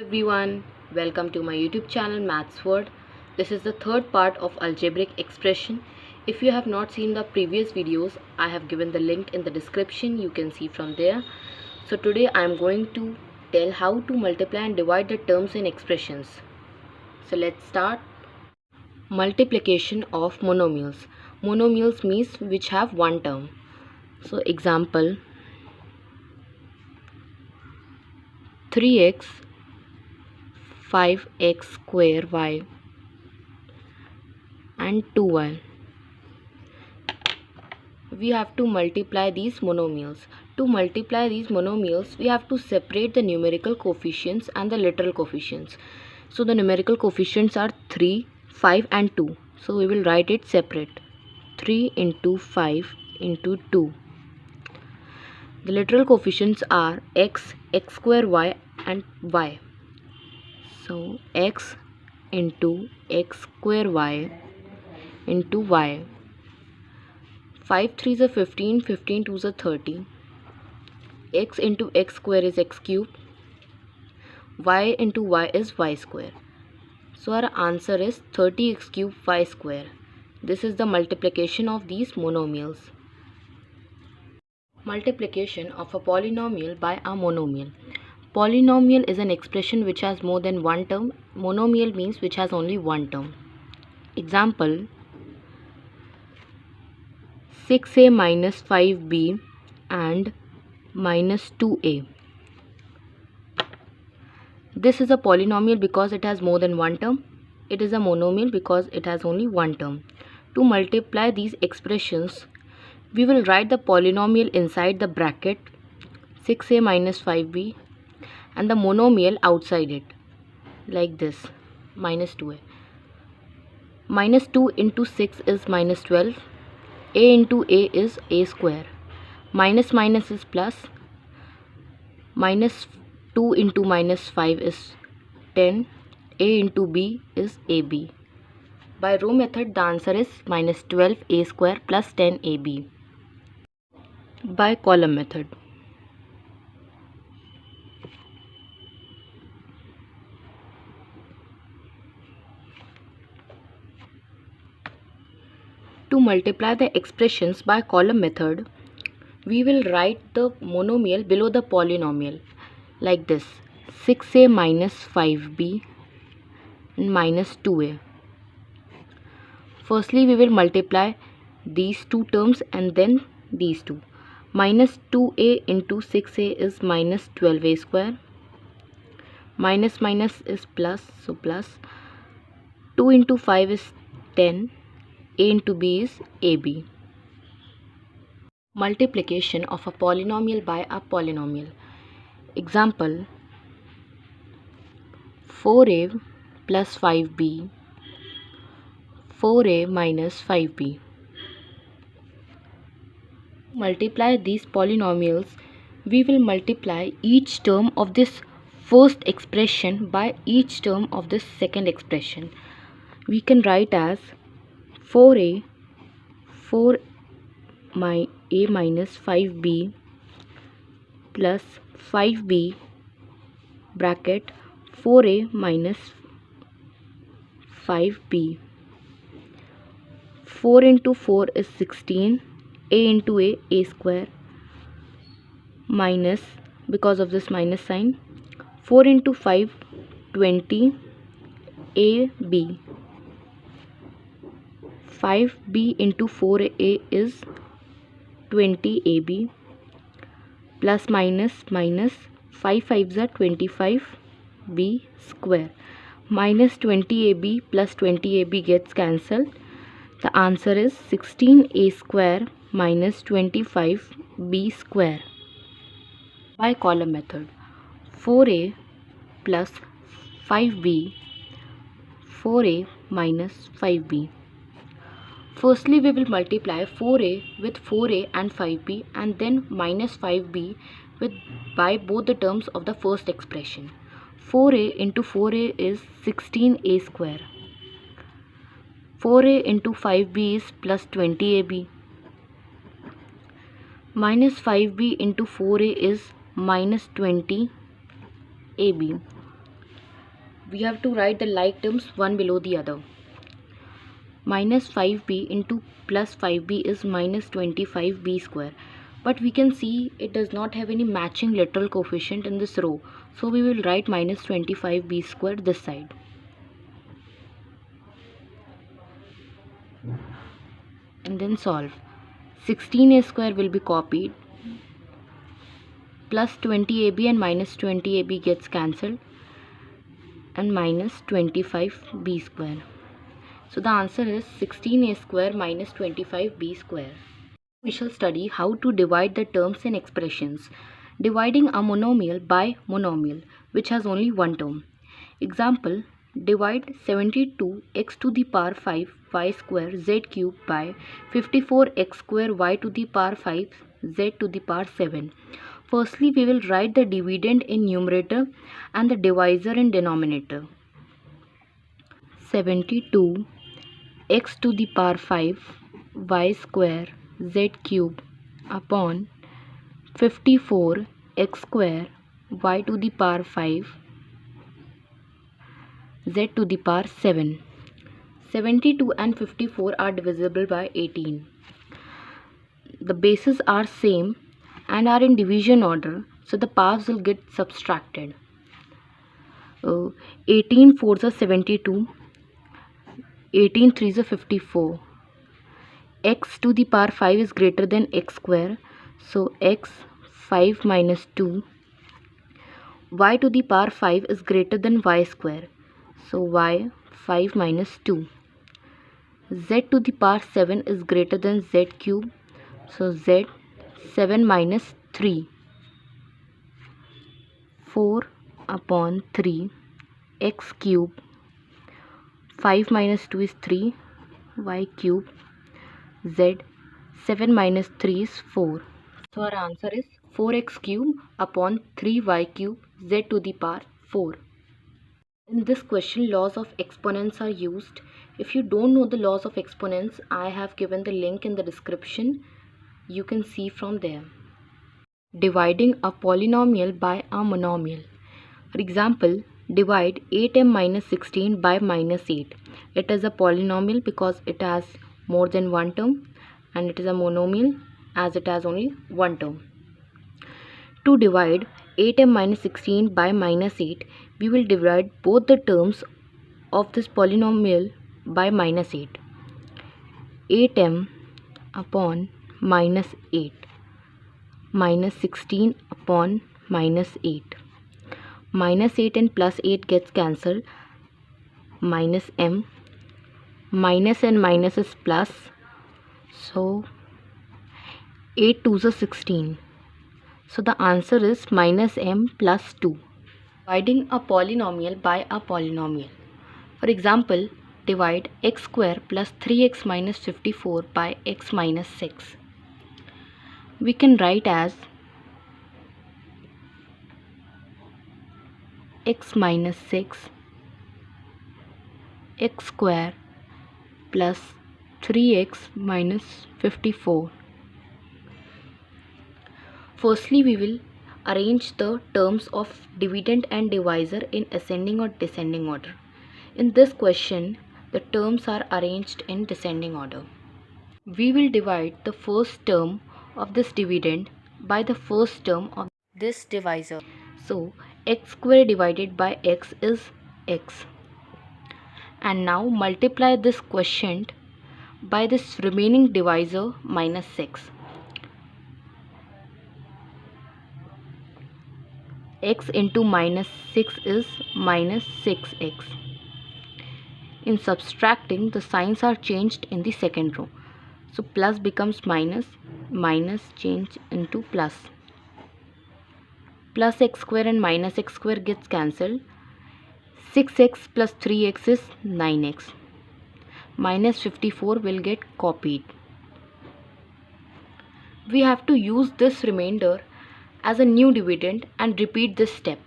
Everyone, welcome to my YouTube channel Maths World. This is the third part of algebraic expression. If you have not seen the previous videos, I have given the link in the description. You can see from there. So today I am going to tell how to multiply and divide the terms in expressions. So let's start. Multiplication of monomials. Monomials means which have one term. So example 3x 5x square y and 2y. We have to multiply these monomials. To multiply these monomials, we have to separate the numerical coefficients and the literal coefficients. So the numerical coefficients are 3, 5 and 2. So we will write it separate. 3 into 5 into 2. The literal coefficients are x, x square y and y. So x into x square y into y. 5 3s are 15, 15 2s are 30. X into x square is x cube. Y into y is y square. So our answer is 30x cube y square. This is the multiplication of these monomials. Multiplication of a polynomial by a monomial. Polynomial is an expression which has more than one term. Monomial means which has only one term. Example 6a minus 5b and minus 2a. This is a polynomial because it has more than one term. It is a monomial because it has only one term. To multiply these expressions, we will write the polynomial inside the bracket 6a minus 5b and the monomial outside it like this, minus 2a. Minus 2 into 6 is minus 12. A into a is a square. Minus minus is plus. Minus 2 into minus 5 is 10. A into b is ab. By row method, the answer is minus 12a square plus 10ab. By column method, to multiply the expressions by column method, we will write the monomial below the polynomial like this: 6a minus 5b and minus 2a. Firstly, we will multiply these two terms and then these two. Minus 2a into 6a is minus 12a square. Minus minus is plus, so plus. 2 into 5 is 10. A into b is ab. Multiplication of a polynomial by a polynomial. Example 4a plus 5b, 4a minus 5b. Multiply these polynomials, we will multiply each term of this first expression by each term of this second expression. We can write as 4a minus 5b plus 5b bracket 4a minus 5b. 4 into 4 is 16. A into a square, minus, because of this minus sign, 4 into 5 20 ab. 5b into 4a is 20 ab, plus minus minus 5 5s are 25 b square. Minus 20 ab plus 20 ab gets cancelled. The answer is 16a square minus 25b square. By column method, 4a plus 5b, 4a minus 5b. Firstly, we will multiply 4a with 4a and 5b and then minus 5b by both the terms of the first expression. 4a into 4a is 16a square. 4a into 5b is plus 20ab. Minus 5b into 4a is minus 20ab. we have to write the like terms one below the other. Minus 5b into plus 5b is minus 25b square. But we can see it does not have any matching literal coefficient in this row. So we will write minus 25b square this side. And then solve. 16a square will be copied. Plus 20ab and minus 20ab gets cancelled. And minus 25b square. So the answer is 16a square minus 25b square. We shall study how to divide the terms and expressions. Dividing a monomial by monomial which has only one term. Example, divide 72x to the power 5 y square z cube by 54x square y to the power 5 z to the power 7. Firstly, we will write the dividend in numerator and the divisor in denominator. 72 x to the power 5 y square z cube upon 54 x square y to the power 5 z to the power 7. 72 and 54 are divisible by 18. The bases are same and are in division order, so the powers will get subtracted. 18 4s are 72. 18 3s are 54. X to the power 5 is greater than x square, so x 5 minus 2. Y to the power 5 is greater than y square, so y 5 minus 2. Z to the power 7 is greater than z cube, so z 7 minus 3. 4 upon 3 x cube. 5 minus 2 is 3 y cube. Z 7 minus 3 is 4. So our answer is 4x cube upon 3y cube z to the power 4. In this question, laws of exponents are used. If you don't know the laws of exponents, I have given the link in the description. You can see from there. Dividing a polynomial by a monomial. For example, divide 8m minus 16 by minus 8. It is a polynomial because it has more than one term, and it is a monomial as it has only one term. To divide 8m minus 16 by minus 8, we will divide both the terms of this polynomial by minus 8. 8m upon minus 8 minus 16 upon minus 8. Minus 8 and plus 8 gets cancelled. Minus m. Minus and minus is plus. So 8 2s are 16. So the answer is minus m plus 2. Dividing a polynomial by a polynomial. For example, divide x square plus 3x minus 54 by x minus 6. We can write as x minus 6 x square plus 3x minus 54. Firstly, we will arrange the terms of dividend and divisor in ascending or descending order. In this question, the terms are arranged in descending order. We will divide the first term of this dividend by the first term of this divisor. So, x square divided by x is x. And now multiply this quotient by this remaining divisor minus 6. X into minus 6 is minus 6x. In subtracting, the signs are changed in the second row. So plus becomes minus, minus change into plus. Plus x square and minus x square gets cancelled. 6x plus 3x is 9x. Minus 54 will get copied. We have to use this remainder as a new dividend and repeat this step.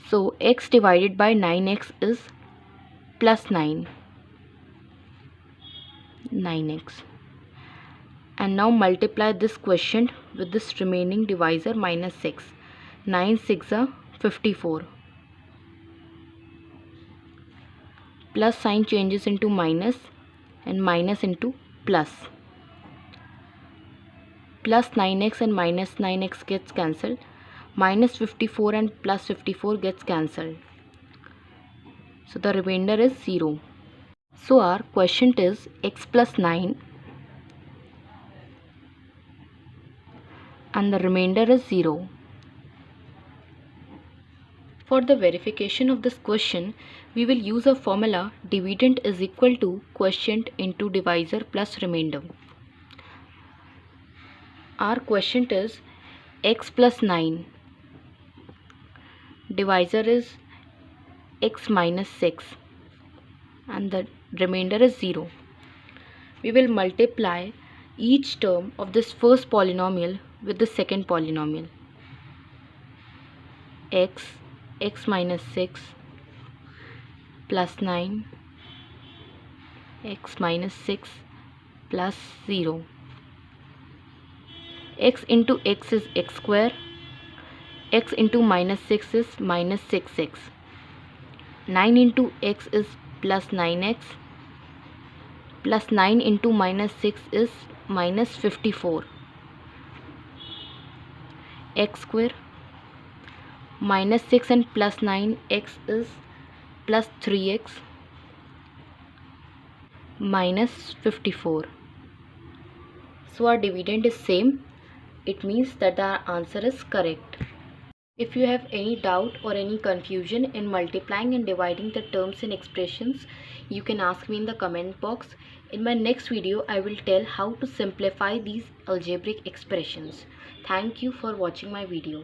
So x divided by 9x is plus 9. 9x. And now multiply this quotient with this remaining divisor minus 6. 9 6 are 54. Plus sign changes into minus and minus into plus. Plus 9x and minus 9x gets cancelled. Minus 54 and plus 54 gets cancelled. So the remainder is 0. So our quotient is x plus 9 and the remainder is 0. For the verification of this question, we will use a formula dividend is equal to quotient into divisor plus remainder. Our quotient is x plus 9. Divisor is x minus 6 and the remainder is 0. We will multiply each term of this first polynomial with the second polynomial. X minus 6 plus 9, x minus 6 plus 0. X into x is x square, x into minus 6 is minus 6x. 9 into x is plus 9x, plus 9 into minus 6 is minus 54. X square minus 6 and plus 9x is plus 3x minus 54. So our dividend is same. It means that the answer is correct. If you have any doubt or any confusion in multiplying and dividing the terms and expressions, you can ask me in the comment box. In my next video, I will tell how to simplify these algebraic expressions. Thank you for watching my video.